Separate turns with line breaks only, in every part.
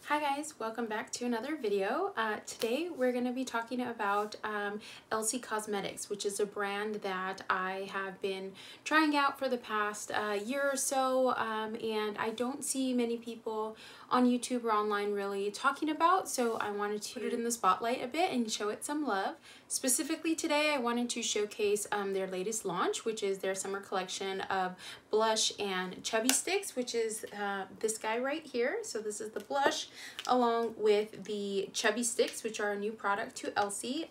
Hi guys, welcome back to another video. Today we're going to be talking about Elcie Cosmetics, which is a brand that I have been trying out for the past year or so, and I don't see many people on YouTube or online really talking about, so I wanted to put it in the spotlight a bit and show it some love. Specifically today I wanted to showcase their latest launch, which is their summer collection of blush and Chubby Sticks, which is this guy right here. So this is the blush along with the Chubby Sticks, which are a new product to Elcie.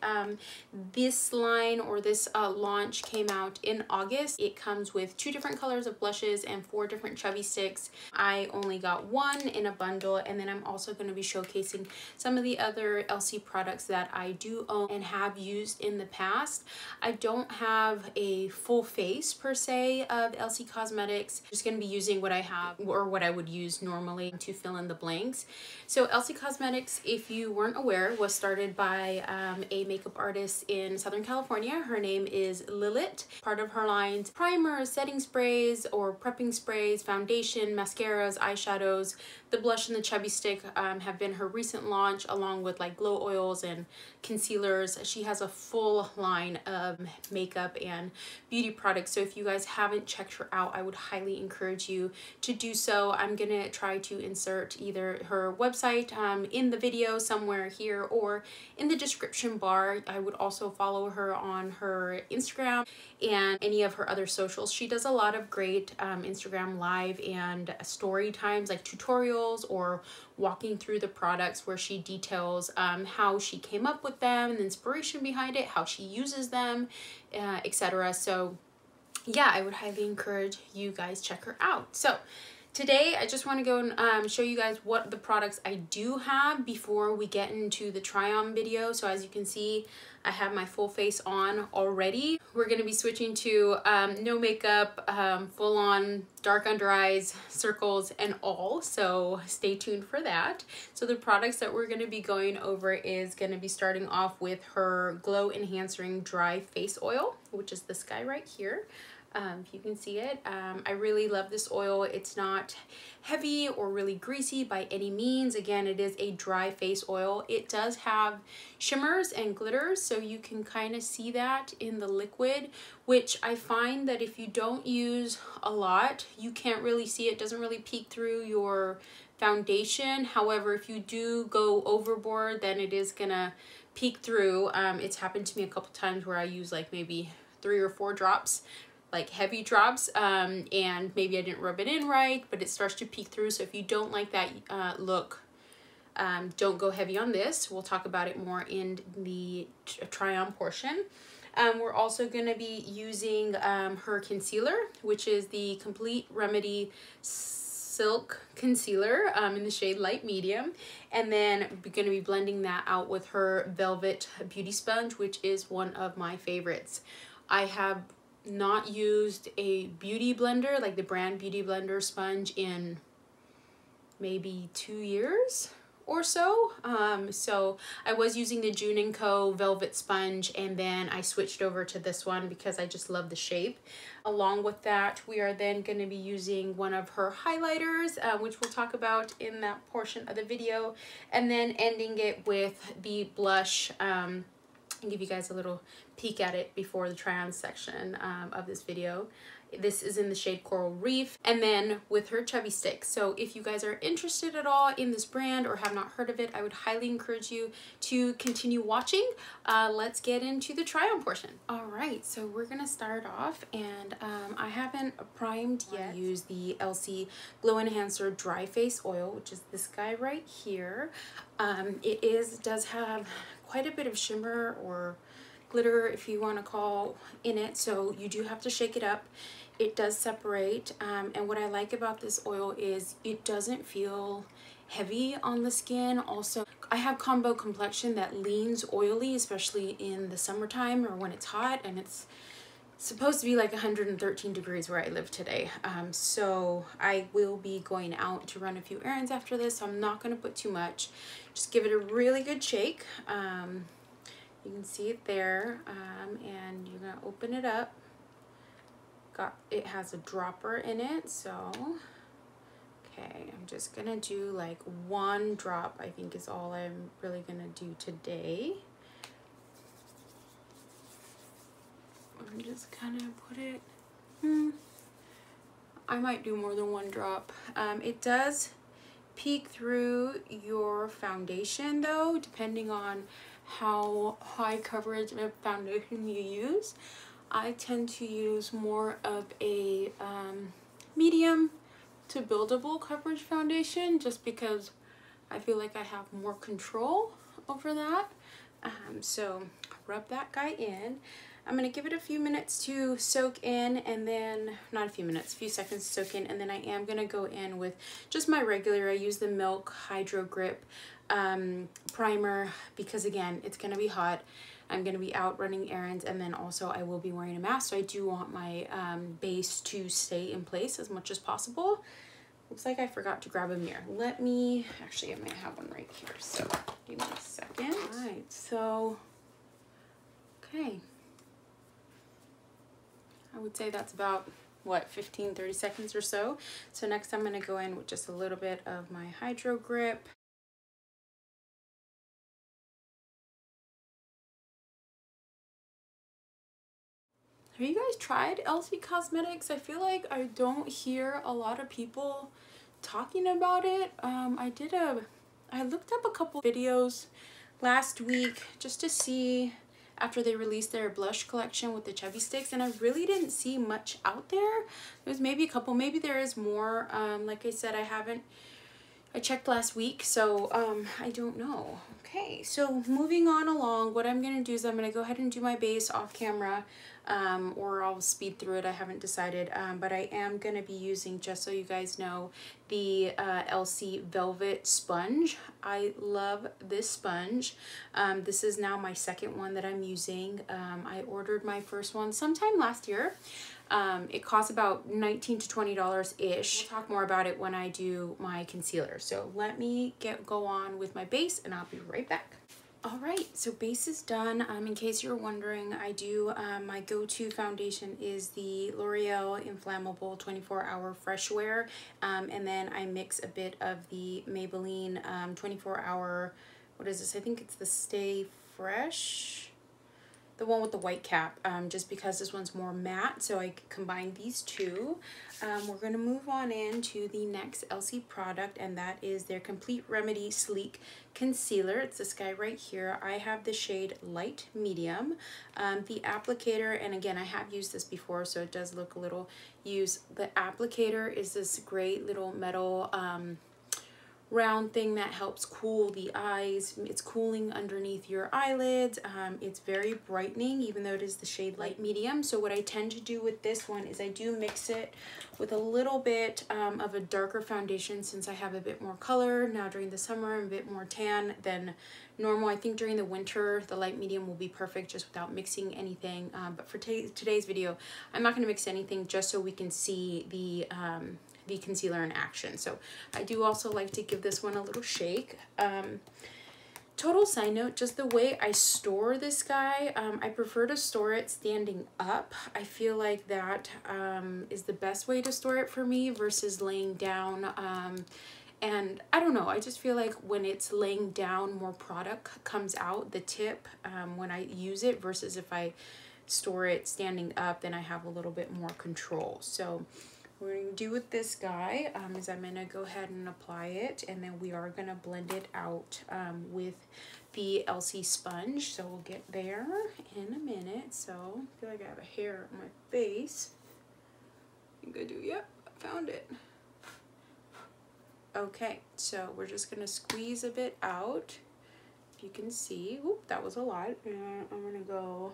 This line or this launch came out in August. It comes with 2 different colors of blushes and 4 different Chubby Sticks. I only got 1 in a bundle, and then I'm also going to be showcasing some of the other Elcie products that I do own and have used in the past. I don't have a full face per se of Elcie Cosmetics. I'm just going to be using what I have or what I would use normally to fill in the blanks. So Elcie Cosmetics, if you weren't aware, was started by a makeup artist in Southern California. Her name is Lilith. Part of her lines: primers, setting sprays or prepping sprays, foundation, mascaras, eyeshadows. The blush and the Chubby Stick have been her recent launch, along with like glow oils and concealers. She has a full line of makeup and beauty products, so if you guys haven't checked her out, I would highly encourage you to do so. I'm gonna try to insert either her website in the video somewhere here or in the description bar. I would also follow her on her Instagram and any of her other socials. She does a lot of great Instagram live and story times, like tutorials or walking through the products, where she details how she came up with them and the inspiration behind it, how she uses them, etc. So yeah, I would highly encourage you guys check her out. So today I just want to go and show you guys what the products I do have before we get into the try on video. So as you can see, I have my full face on already. We're going to be switching to no makeup, full on dark under eyes, circles and all, so stay tuned for that. So the products that we're going to be going over is going to be starting off with her Glow Enhancing Dry Face Oil, which is this guy right here. If you can see it, I really love this oil. It's not heavy or really greasy by any means. Again, it is a dry face oil. It does have shimmers and glitters, so you can kind of see that in the liquid, which I find that if you don't use a lot, you can't really see it. It doesn't really peek through your foundation. However, if you do go overboard, then it is gonna peek through. It's happened to me a couple times where I use like maybe 3 or 4 drops, like heavy drops, and maybe I didn't rub it in right, but it starts to peek through. So if you don't like that look, don't go heavy on this. We'll talk about it more in the try on portion. We're also going to be using her concealer, which is the Complete Remedy Silque Concealer in the shade Light Medium, and then we're going to be blending that out with her Velvet Beauty Sponge, which is one of my favorites. I have not used a beauty blender, like the brand beauty blender sponge, in maybe 2 years or so. So I was using the June & Co. Velvet Sponge, and then I switched over to this one because I just love the shape. Along with that, we are then going to be using one of her highlighters, which we'll talk about in that portion of the video, and then ending it with the blush. And give you guys a little peek at it before the try on section of this video. This is in the shade Coral Reef, and then with her Chubby Sticks. So if you guys are interested at all in this brand or have not heard of it, I would highly encourage you to continue watching. Let's get into the try on portion. All right, so we're gonna start off, and I haven't primed yet. I use the Elcie Glow Enhancer Dry Face Oil, which is this guy right here. It does have quite a bit of shimmer or glitter, if you want to call, in it, so you do have to shake it up. It does separate, and what I like about this oil is it doesn't feel heavy on the skin. Also, I have combo complexion that leans oily, especially in the summertime or when it's hot, and it's supposed to be like 113 degrees where I live today. So I will be going out to run a few errands after this, so I'm not going to put too much. Just give it a really good shake. You can see it there, and you're gonna open it up. It has a dropper in it, so Okay, I'm just gonna do like 1 drop, I think is all I'm really gonna do today. I'm just gonna put it, I might do more than 1 drop. It does peek through your foundation though, depending on how high coverage of foundation you use. I tend to use more of a medium to buildable coverage foundation just because I feel like I have more control over that. So rub that guy in. I'm gonna give it a few minutes to soak in, and then, not a few minutes, a few seconds to soak in, and then I am gonna go in with just my regular, I use the Milk Hydro Grip primer because again, it's gonna be hot. I'm gonna be out running errands, and then also I will be wearing a mask, so I do want my base to stay in place as much as possible. Looks like I forgot to grab a mirror. Let me, actually I might have one right here, so give me a second. All right, so, okay. I would say that's about, what, 15-30 seconds or so. So next I'm gonna go in with just a little bit of my Hydro Grip. Have you guys tried Elcie Cosmetics? I feel like I don't hear a lot of people talking about it. I looked up a couple videos last week just to see after they released their blush collection with the Chubby Sticks, and I really didn't see much out there. There's maybe a couple, maybe there is more. Like I said, I checked last week, so I don't know. Okay, so moving on along, what I'm gonna do is I'm gonna go ahead and do my base off camera, or I'll speed through it, I haven't decided, but I am gonna be using, just so you guys know, the Elcie Velvet Sponge. I love this sponge. This is now my second one that I'm using. I ordered my first one sometime last year. It costs about $19 to $20-ish. We'll talk more about it when I do my concealer. So let me go on with my base, and I'll be right back. All right, so base is done. In case you're wondering, I do, my go-to foundation is the L'Oreal Inflammable 24-Hour Fresh Wear, and then I mix a bit of the Maybelline 24-Hour, what is this? I think it's the Stay Fresh, the one with the white cap, just because this one's more matte, so I combine these two. We're gonna move on into the next Elcie product, and that is their Complete Remedy Silque Concealer. It's this guy right here. I have the shade Light Medium. The applicator, and again, I have used this before, so it does look a little used. The applicator is this great little metal round thing that helps cool the eyes. It's cooling underneath your eyelids. It's very brightening, even though it is the shade Light Medium. So what I tend to do with this one is I do mix it with a little bit of a darker foundation, since I have a bit more color now during the summer and a bit more tan than normal. I think during the winter the Light Medium will be perfect just without mixing anything, but for today's video I'm not going to mix anything, just so we can see the concealer in action. So I do also like to give this one a little shake. Total side note, just the way I store this guy, I prefer to store it standing up. I feel like that is the best way to store it for me versus laying down. And I don't know, I just feel like when it's laying down, more product comes out the tip when I use it, versus if I store it standing up, then I have a little bit more control. So what we're going to do with this guy is I'm going to go ahead and apply it, and then we are going to blend it out with the Elcie sponge. So we'll get there in a minute. So I feel like I have a hair on my face. I think I do. Yep, I found it. Okay, so we're just going to squeeze a bit out. If you can see, whoop, that was a lot. And I'm going to go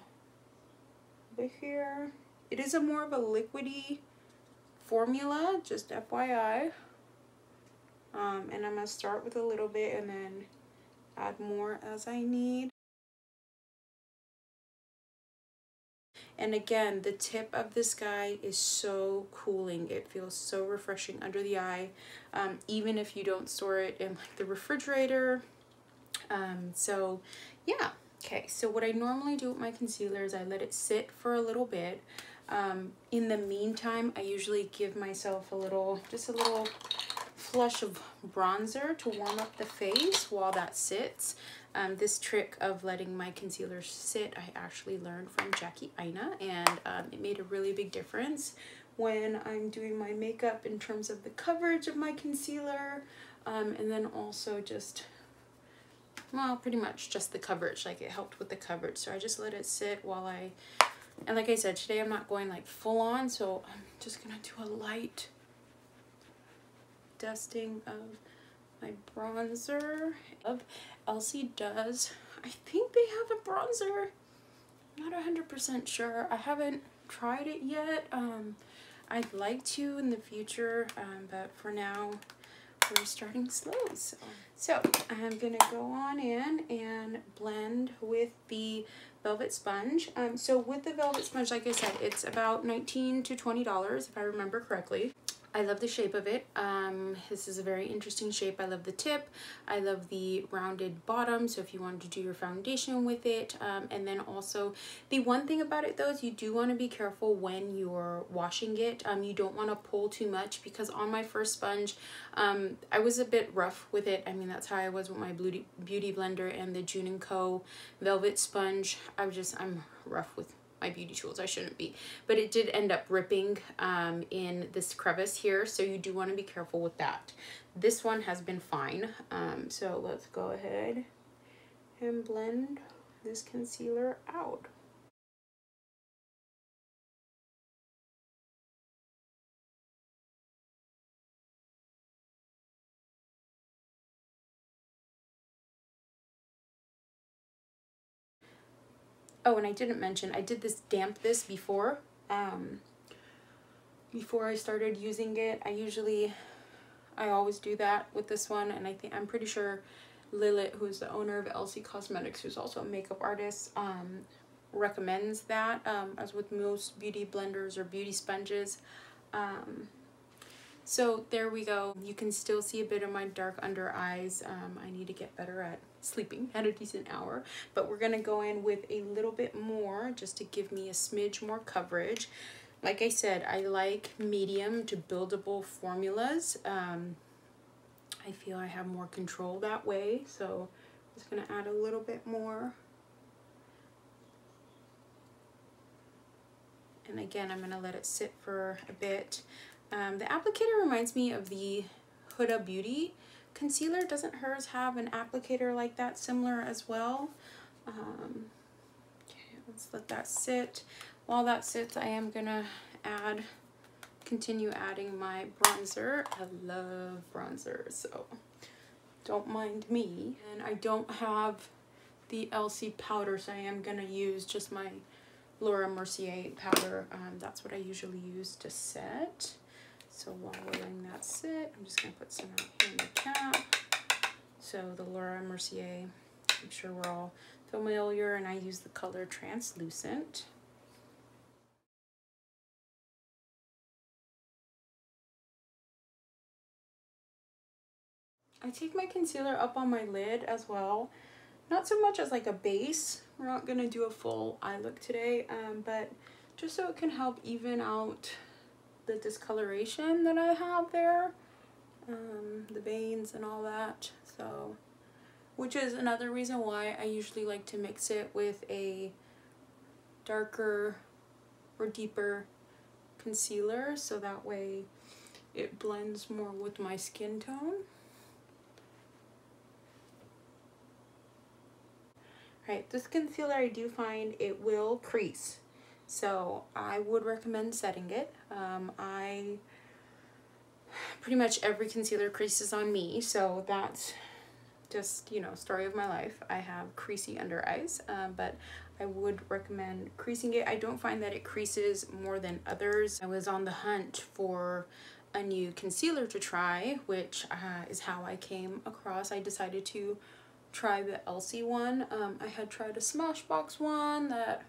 over here. It is a more of a liquidy formula, just FYI. And I'm gonna start with a little bit and then add more as I need. And again, the tip of this guy is so cooling. It feels so refreshing under the eye, even if you don't store it in like the refrigerator. So yeah. Okay, so what I normally do with my concealer is I let it sit for a little bit. In the meantime, I usually give myself just a little flush of bronzer to warm up the face while that sits. This trick of letting my concealer sit, I actually learned from Jackie Aina, and it made a really big difference when I'm doing my makeup in terms of the coverage of my concealer, and then also just, well, pretty much just the coverage. Like, it helped with the coverage, so I just let it sit while and like I said, today I'm not going like full on, so I'm just gonna do a light dusting of my bronzer. Elcie does, I think they have a bronzer, I'm not 100% sure. I haven't tried it yet. I'd like to in the future, but for now we're starting slow. So I'm gonna go on in and blend with the velvet sponge. So with the velvet sponge, like I said, it's about $19 to $20 if I remember correctly. I love the shape of it. This is a very interesting shape. I love the tip. I love the rounded bottom, so if you wanted to do your foundation with it. And then also, the one thing about it though is you do want to be careful when you're washing it. You don't want to pull too much, because on my first sponge, I was a bit rough with it. I mean, that's how I was with my beauty blender and the June & Co. velvet sponge. I'm rough with my beauty tools. I shouldn't be, but it did end up ripping in this crevice here, so you do want to be careful with that. This one has been fine. So let's go ahead and blend this concealer out. Oh, and I didn't mention, I did damp this before I started using it. I always do that with this one, and I'm pretty sure Lilith, who's the owner of Elcie Cosmetics, who's also a makeup artist, recommends that, as with most beauty blenders or beauty sponges. So there we go. You can still see a bit of my dark under eyes. I need to get better at sleeping at a decent hour, but we're gonna go in with a little bit more just to give me a smidge more coverage. Like I said, I like medium to buildable formulas. I feel I have more control that way, so I'm just gonna add a little bit more. And again, I'm gonna let it sit for a bit. The applicator reminds me of the Huda Beauty concealer. Doesn't hers have an applicator like that, similar as well? Okay, let's let that sit. While that sits, I am gonna continue adding my bronzer. I love bronzer, so don't mind me. And I don't have the Elcie powder, so I am gonna use just my Laura Mercier powder. That's what I usually use to set. So while we're letting that sit, I'm just gonna put some out here in the cap. So the Laura Mercier, I'm sure we're all familiar, and I use the color Translucent. I take my concealer up on my lid as well. Not so much as like a base. We're not gonna do a full eye look today, but just so it can help even out the discoloration that I have there, the veins and all that. So, which is another reason why I usually like to mix it with a darker or deeper concealer, so that way it blends more with my skin tone. Right, this concealer, I do find it will crease, so I would recommend setting it. Pretty much every concealer creases on me, so that's just, you know, story of my life. I have creasy under eyes, but I would recommend creasing it. I don't find that it creases more than others. I was on the hunt for a new concealer to try, which is how I came across. I decided to try the Elcie one. I had tried a Smashbox one that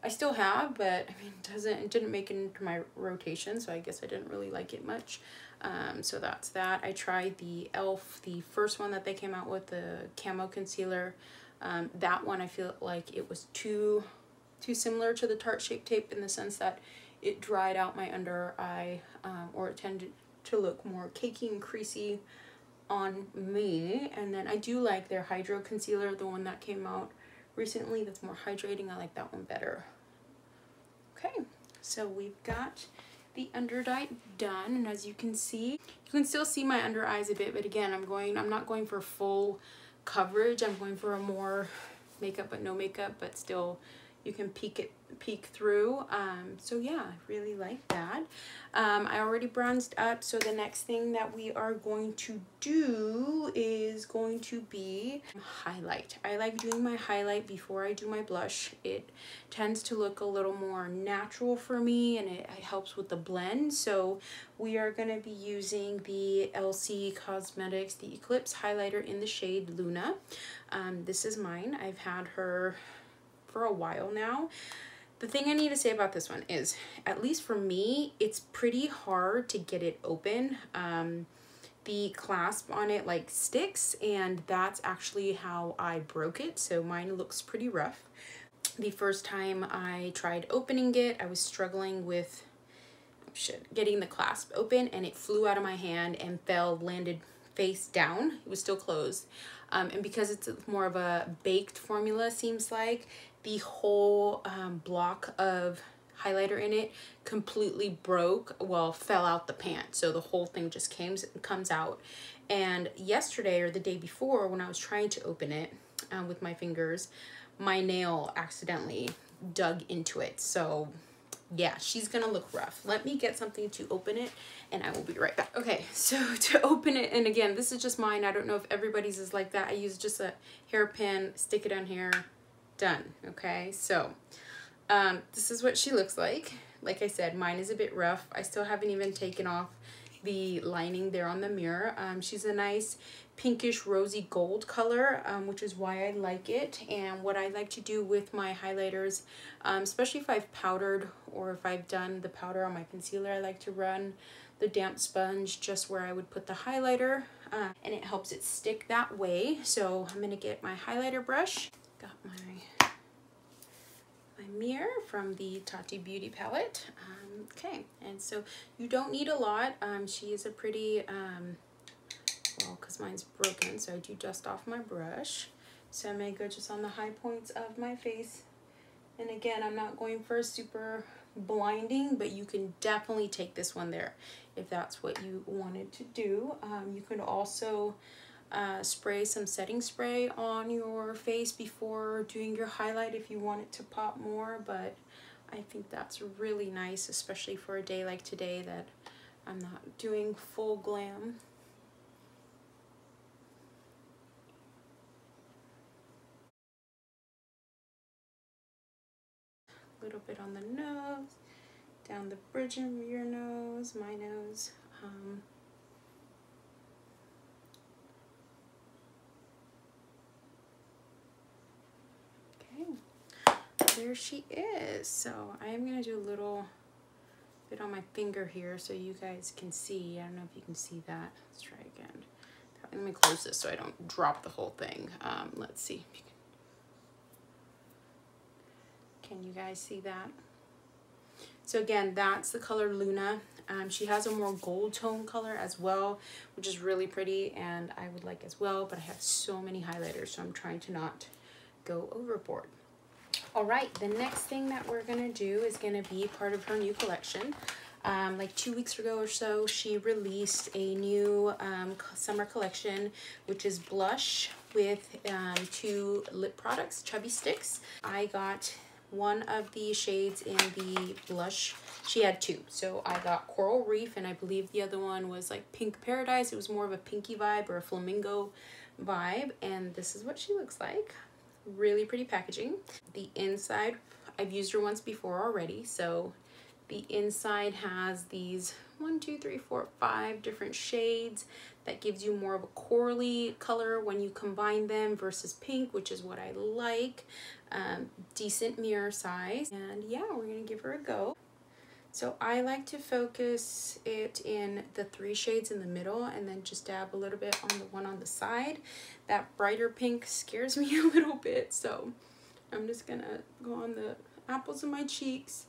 I still have, but I mean, it didn't make it into my rotation, so I guess I didn't really like it much. So that's that. I tried the e.l.f., the first one that they came out with, the camo concealer. That one, I feel like it was too similar to the Tarte Shape Tape in the sense that it dried out my under eye, or it to look more cakey and creasy on me. And then I do like their Hydro Concealer, the one that came out recently that's more hydrating. I like that one better. Okay, so we've got the under eye done, and as you can see, you can still see my under eyes a bit, but again, I'm not going for full coverage. I'm going for a more makeup but no makeup, but still you can peek through. So yeah, I really like that. I already bronzed up, so the next thing that we are going to do is going to be highlight. I like doing my highlight before I do my blush. It tends to look a little more natural for me, and it helps with the blend. So we are going to be using the Elcie Cosmetics, the Eclipse highlighter in the shade Luna. This is mine. I've had her for a while now. The thing I need to say about this one is, at least for me, it's pretty hard to get it open. The clasp on it like sticks, and that's actually how I broke it, so mine looks pretty rough. The first time I tried opening it, I was struggling with getting the clasp open, and it flew out of my hand and landed face down. It was still closed. And because it's more of a baked formula, seems like, the whole block of highlighter in it completely broke, well, fell out the pan. So the whole thing just comes out. And yesterday or the day before, when I was trying to open it with my fingers, my nail accidentally dug into it. So yeah, she's gonna look rough. Let me get something to open it and I will be right back. Okay, so to open it, and again, this is just mine. I don't know if everybody's is like that. I use just a hairpin, stick it on here, done. Okay, so this is what she looks like. Like I said, mine is a bit rough. I still haven't even taken off the lining there on the mirror. She's a nice pinkish rosy gold color, which is why I like it. And what I like to do with my highlighters, especially if I've powdered or if I've done the powder on my concealer, I like to run the damp sponge just where I would put the highlighter, and it helps it stick that way. So I'm gonna get my highlighter brush. Got my mirror from the Tati Beauty palette. Okay, and so you don't need a lot. She is a pretty, well, because mine's broken, so I do dust off my brush. So I'm gonna go just on the high points of my face. And again, I'm not going for a super blinding, but you can definitely take this one there if that's what you wanted to do. You could also spray some setting spray on your face before doing your highlight if you want it to pop more, but I think that's really nice, especially for a day like today that I'm not doing full glam. A little bit on the nose, down the bridge of your nose, my nose. There she is. So I am going to do a little bit on my finger here so you guys can see. I don't know if you can see that. Let's try again. Let me close this so I don't drop the whole thing. Let's see. Can you guys see that? So again, that's the color Luna. She has a more gold tone color as well, which is really pretty and I would like as well, but I have so many highlighters, so I'm trying to not go overboard. All right, the next thing that we're gonna do is gonna be part of her new collection. Like 2 weeks ago or so, she released a new summer collection, which is blush with 2 lip products, Chubby Sticks. I got one of the shades in the blush. She had 2, so I got Coral Reef, and I believe the other one was like Pink Paradise. It was more of a pinky vibe or a flamingo vibe, and this is what she looks like. Really pretty packaging. The inside, I've used her once before already, so the inside has these 1, 2, 3, 4, 5 different shades that gives you more of a corally color when you combine them versus pink, which is what I like. Decent mirror size, and yeah, we're gonna give her a go. So I like to focus it in the 3 shades in the middle and then just dab a little bit on the one on the side. That brighter pink scares me a little bit, so I'm just gonna go on the apples of my cheeks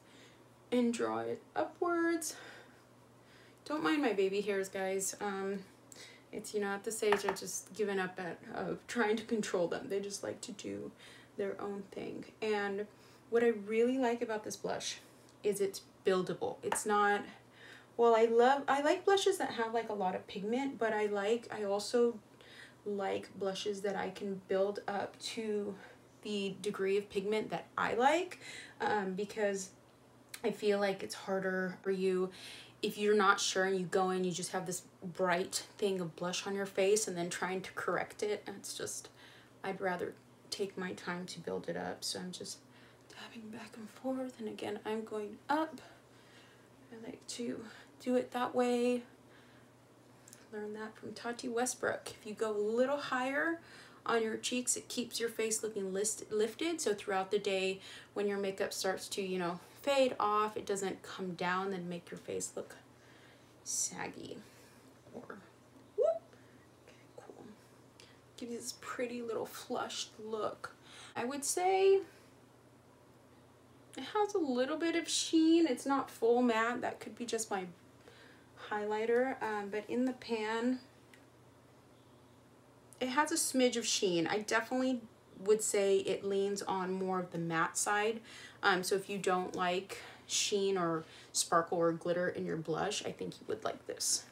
and draw it upwards. Don't mind my baby hairs, guys. It's, you know, at this age I've just given up at trying to control them. They just like to do their own thing. And what I really like about this blush is it's buildable. It's not, well, I like blushes that have like a lot of pigment, but I also like blushes that I can build up to the degree of pigment that I like, because I feel like it's harder for you if you're not sure and you go in, you just have this bright thing of blush on your face and then trying to correct it. And it's just, I'd rather take my time to build it up. So I'm just dabbing back and forth, and again I'm going up. I like to do it that way. Learned that from Tati Westbrook. If you go a little higher on your cheeks, it keeps your face looking lifted, so throughout the day when your makeup starts to, you know, fade off, it doesn't come down and make your face look saggy. Or whoop. Okay, cool. Give you this pretty little flushed look. I would say it has a little bit of sheen. It's not full matte. That could be just my highlighter, but in the pan it has a smidge of sheen. I definitely would say it leans on more of the matte side. So if you don't like sheen or sparkle or glitter in your blush, I think you would like this.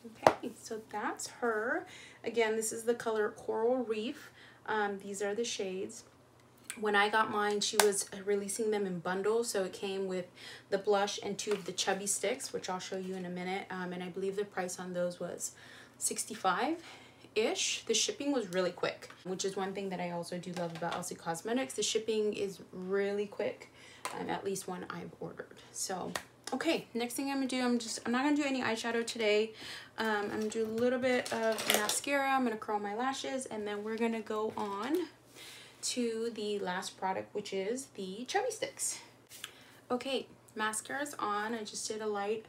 Okay, so that's her. Again, this is the color Coral Reef. These are the shades. When I got mine, she was releasing them in bundles, so it came with the blush and 2 of the Chubby Sticks, which I'll show you in a minute, and I believe the price on those was $65-ish. The shipping was really quick, which is one thing that I also do love about Elcie Cosmetics. The shipping is really quick, at least one I've ordered. So, okay, next thing I'm gonna do, I'm not gonna do any eyeshadow today. I'm gonna do a little bit of mascara. I'm gonna curl my lashes, and then we're gonna go on to the last product, which is the Chubby Sticks. Okay, mascara's on. I just did a light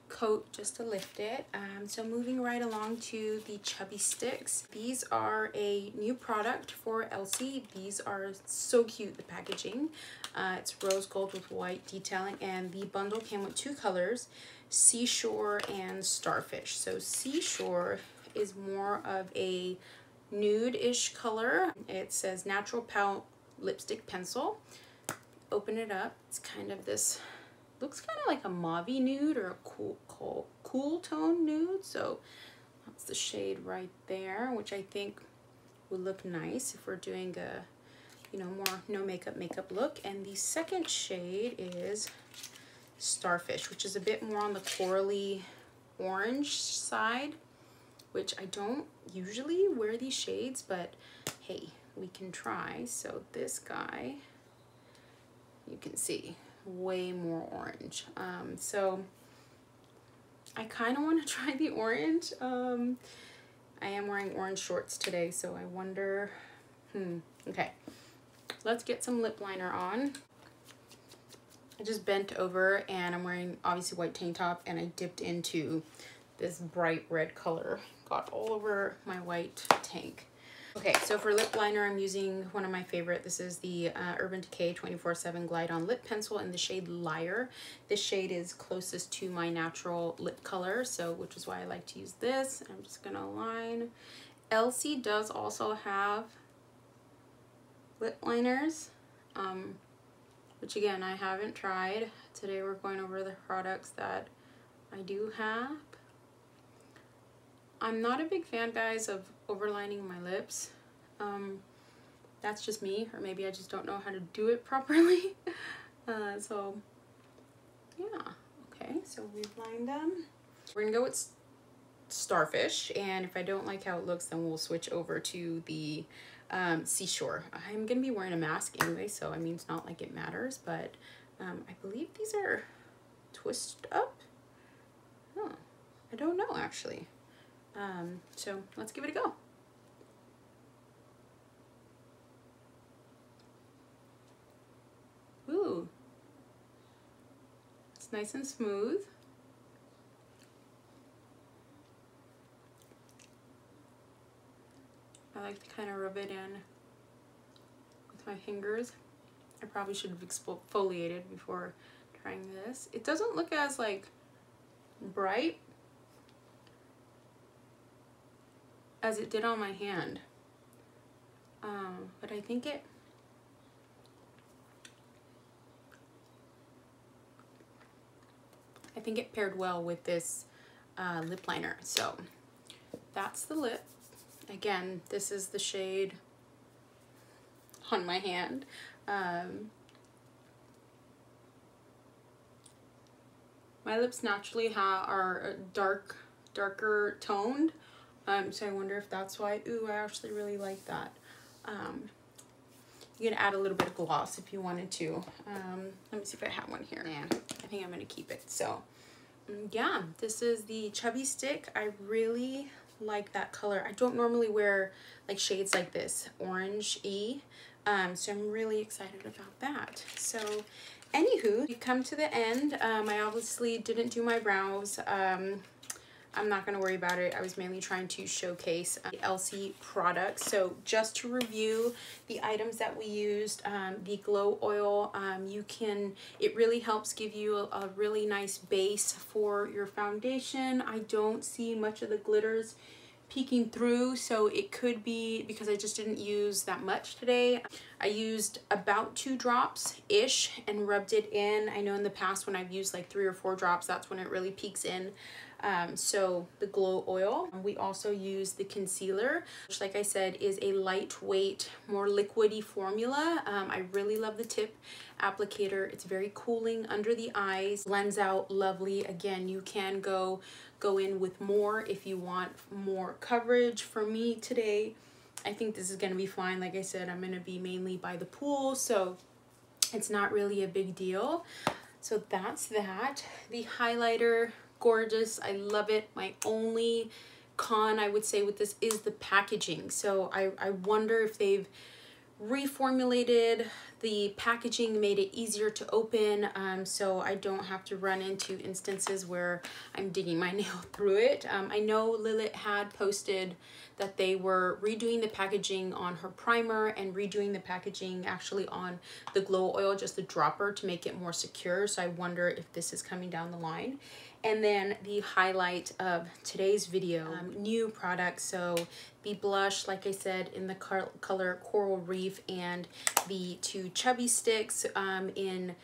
coat just to lift it. So moving right along to the Chubby Sticks. These are a new product for Elcie. These are so cute, the packaging. It's rose gold with white detailing, and the bundle came with 2 colors, Seashore and Starfish. So Seashore is more of a nude-ish color. It says Natural Pout Lipstick Pencil. Open it up. It's kind of this, looks kind of like a mauve-y nude or a cool tone nude. So that's the shade right there, which I think would look nice if we're doing a, you know, more no makeup look. And the second shade is Starfish, which is a bit more on the corally orange side, which I don't usually wear these shades, but hey, we can try. So this guy, you can see, way more orange. So I kind of want to try the orange. I am wearing orange shorts today, so I wonder, okay. Let's get some lip liner on. I just bent over and I'm wearing obviously white tank top, and I dipped into this bright red color. Got all over my white tank. Okay, so for lip liner, I'm using one of my favorite. This is the Urban Decay 24/7 Glide On Lip Pencil in the shade Liar. This shade is closest to my natural lip color, so which is why I like to use this. I'm just gonna line. Elcie does also have lip liners, which again, I haven't tried. Today we're going over the products that I do have. I'm not a big fan, guys, of overlining my lips. That's just me, or maybe I just don't know how to do it properly. So yeah, okay, so we've lined them. We're gonna go with Starfish, and if I don't like how it looks, then we'll switch over to the Seashore. I'm gonna be wearing a mask anyway, so I mean, it's not like it matters, but I believe these are twist up. Oh, I don't know actually. So let's give it a go. Ooh, it's nice and smooth. I like to kind of rub it in with my fingers. I probably should have exfoliated before trying this. It doesn't look as like bright as it did on my hand. But I think it paired well with this lip liner. So that's the lip. Again, this is the shade on my hand. My lips naturally are darker toned, so I wonder if that's why. Ooh, I actually really like that. You can add a little bit of gloss if you wanted to. Let me see if I have one here. Yeah, I think I'm gonna keep it. So yeah, this is the Chubby Stick. I really like that color. I don't normally wear like shades like this, orange-y, so I'm really excited about that. So anywho, you come to the end. I obviously didn't do my brows. I'm not going to worry about it. I was mainly trying to showcase the Elcie products. So just to review the items that we used, the glow oil, it really helps give you a really nice base for your foundation. I don't see much of the glitters peeking through, so it could be because I just didn't use that much today. I used about 2 drops ish and rubbed it in. I know in the past when I've used like 3 or 4 drops, that's when it really peaks in. So the glow oil. We also use the concealer, which like I said is a lightweight, more liquidy formula. I really love the tip applicator. It's very cooling under the eyes, blends out lovely. Again, you can go in with more if you want more coverage. For me today, I think this is going to be fine. Like I said, I'm going to be mainly by the pool, so it's not really a big deal. So that's that. The highlighter, gorgeous. I love it. My only con I would say with this is the packaging. So I wonder if they've reformulated the packaging, made it easier to open, so I don't have to run into instances where I'm digging my nail through it. I know Lilith had posted that they were redoing the packaging on her primer and redoing the packaging actually on the glow oil, just the dropper, to make it more secure. So I wonder if this is coming down the line. And then the highlight of today's video, new products. So the blush, like I said, in the color Coral Reef, and the 2 Chubby Sticks in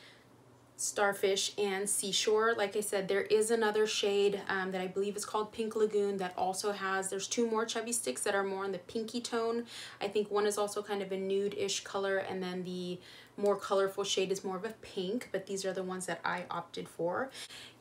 Starfish and Seashore. Like I said, there is another shade that I believe is called Pink Lagoon that also has, there's 2 more Chubby Sticks that are more in the pinky tone. I think one is also kind of a nude-ish color, and then the more colorful shade is more of a pink, but these are the ones that I opted for.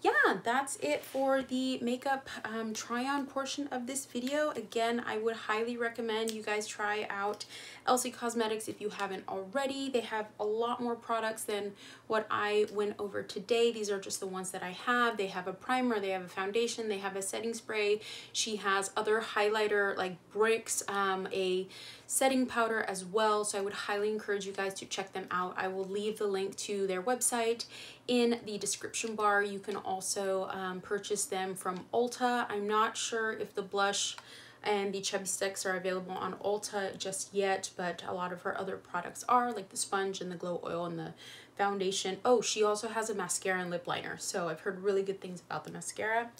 Yeah, that's it for the makeup try-on portion of this video. Again, I would highly recommend you guys try out Elcie Cosmetics if you haven't already. They have a lot more products than what I went over today. These are just the ones that I have. They have a primer, they have a foundation, they have a setting spray. She has other highlighter like bricks, a setting powder as well. So I would highly encourage you guys to check them out. I will leave the link to their website in the description bar. You can also purchase them from Ulta. I'm not sure if the blush and the Chubby Sticks are available on Ulta just yet, but a lot of her other products are, like the sponge and the glow oil and the foundation. Oh, she also has a mascara and lip liner, so I've heard really good things about the mascara.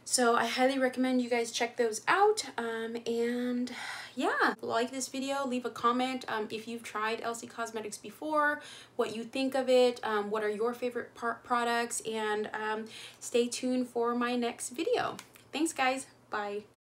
So I highly recommend you guys check those out. And yeah, like this video, leave a comment if you've tried Elcie Cosmetics before, what you think of it, what are your favorite products, and stay tuned for my next video. Thanks guys, bye.